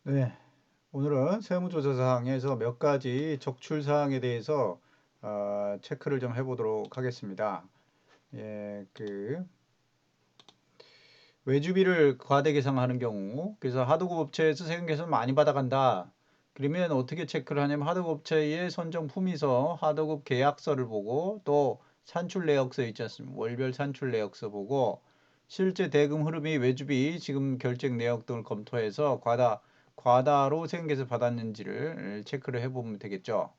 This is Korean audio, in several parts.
네, 오늘은 세무조사사항에서 몇 가지 적출사항에 대해서 체크를 좀 해보도록 하겠습니다. 예, 외주비를 과대 계상하는 경우, 그래서 하도급 업체에서 세금 계산 많이 받아간다. 그러면 어떻게 체크를 하냐면 하도급 업체의 선정 품위서, 하도급 계약서를 보고 또 산출 내역서 있지 않습니까? 월별 산출 내역서 보고 실제 대금 흐름이 외주비 지금 결제 내역 등을 검토해서 과다로 세금 계산 받았는지를 체크를 해보면 되겠죠.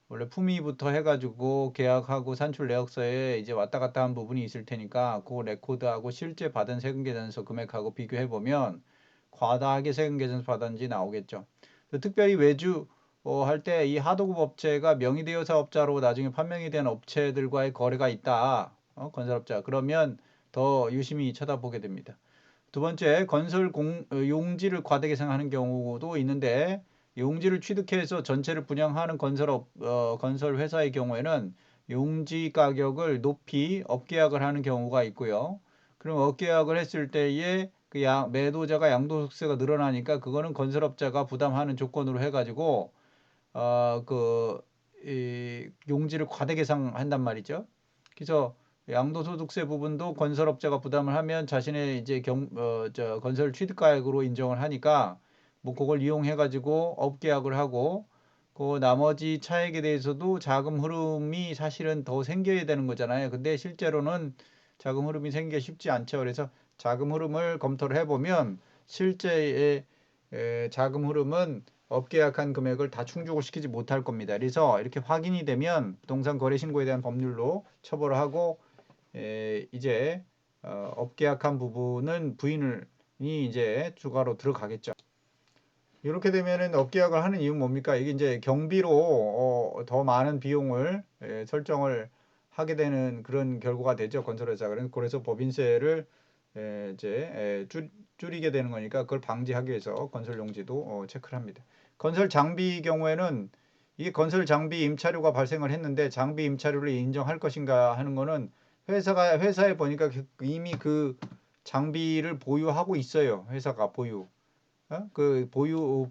원래 품위부터 해가지고 계약하고 산출 내역서에 이제 왔다 갔다 한 부분이 있을 테니까 그 레코드하고 실제 받은 세금 계산서 금액하고 비교해 보면 과다하게 세금 계산서 받았는지 나오겠죠. 특별히 외주 할 때 이 하도급 업체가 명의대여 사업자로 나중에 판명이 된 업체들과의 거래가 있다. 건설업자. 그러면 더 유심히 쳐다보게 됩니다. 두 번째, 용지를 과대 계상하는 경우도 있는데 용지를 취득해서 전체를 분양하는 건설 회사의 경우에는 용지 가격을 높이 업계약을 하는 경우가 있고요. 그럼 업계약을 했을 때에 매도자가 양도소득세가 늘어나니까 그거는 건설업자가 부담하는 조건으로 해가지고 어, 그, 용지를 과대 계상한단 말이죠. 그래서 양도소득세 부분도 건설업자가 부담을 하면 자신의 이제 건설 취득가액으로 인정을 하니까 뭐 그걸 이용해가지고 업계약을 하고 그 나머지 차액에 대해서도 자금 흐름이 사실은 더 생겨야 되는 거잖아요. 근데 실제로는 자금 흐름이 생기기 쉽지 않죠. 그래서 자금 흐름을 검토를 해보면 실제의 자금 흐름은 업계약한 금액을 다 충족을 시키지 못할 겁니다. 그래서 이렇게 확인이 되면 부동산 거래 신고에 대한 법률로 처벌을 하고 이제 업계약한 부분은 부인이 이제 추가로 들어가겠죠. 이렇게 되면은 업계약을 하는 이유는 뭡니까? 이게 이제 경비로 더 많은 비용을 설정을 하게 되는 그런 결과가 되죠. 건설회사가. 그래서 법인세를 이제 줄이게 되는 거니까 그걸 방지하기 위해서 건설용지도 체크를 합니다. 건설 장비 경우에는 이 건설 장비 임차료가 발생을 했는데 장비 임차료를 인정할 것인가 하는 거는 회사에 보니까 이미 그 장비를 보유하고 있어요. 회사가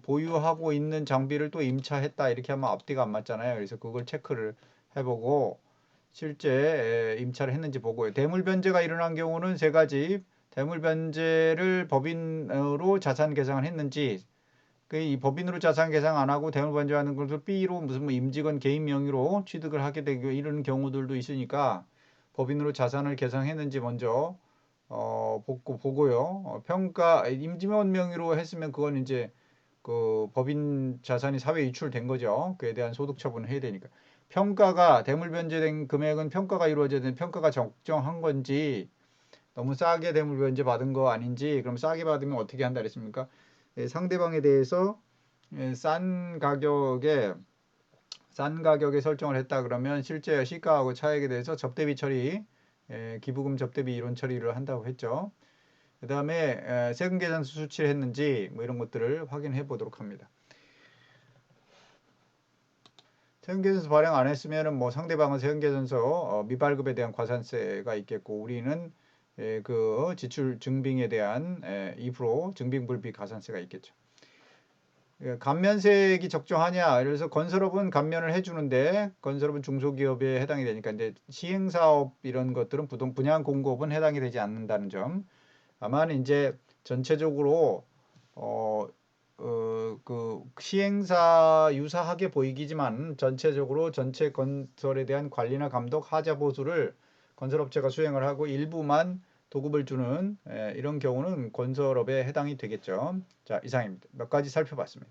보유하고 있는 장비를 또 임차했다 이렇게 하면 앞뒤가 안 맞잖아요. 그래서 그걸 체크를 해보고 실제 임차를 했는지 보고요. 대물 변제가 일어난 경우는 세 가지. 대물 변제를 법인으로 자산 계상을 했는지 이 법인으로 자산 계상 안 하고 대물 변제하는 것을 B로 무슨 뭐 임직원 개인 명의로 취득을 하게 되고 이런 경우들도 있으니까 법인으로 자산을 계상했는지 먼저 보고요. 평가 임직원 명의로 했으면 그건 이제 그 법인 자산이 사회에 유출된 거죠. 그에 대한 소득 처분을 해야 되니까. 대물 변제된 금액은 평가가 이루어져야 되는 평가가 적정한 건지 너무 싸게 대물 변제 받은 거 아닌지 그럼 싸게 받으면 어떻게 한다 그랬습니까? 상대방에 대해서 싼 가격에 설정을 했다 그러면 실제 시가하고 차액에 대해서 접대비 처리, 기부금 접대비 이론 처리를 한다고 했죠. 그 다음에 세금 계산서 수치를 했는지 뭐 이런 것들을 확인해 보도록 합니다. 세금 계산서 발행 안 했으면은 뭐 상대방은 세금 계산서 미발급에 대한 과산세가 있겠고 우리는 그 지출 증빙에 대한 2% 증빙불비 가산세가 있겠죠. 감면세액이 적정하냐? 그래서 건설업은 감면을 해주는데 건설업은 중소기업에 해당이 되니까 이제 시행사업 이런 것들은 분양 공급은 해당이 되지 않는다는 점. 다만 이제 전체적으로 그 시행사 유사하게 보이기지만 전체적으로 전체 건설에 대한 관리나 감독, 하자 보수를 건설업체가 수행을 하고 일부만 도급을 주는 이런 경우는 건설업에 해당이 되겠죠. 자, 이상입니다. 몇 가지 살펴봤습니다.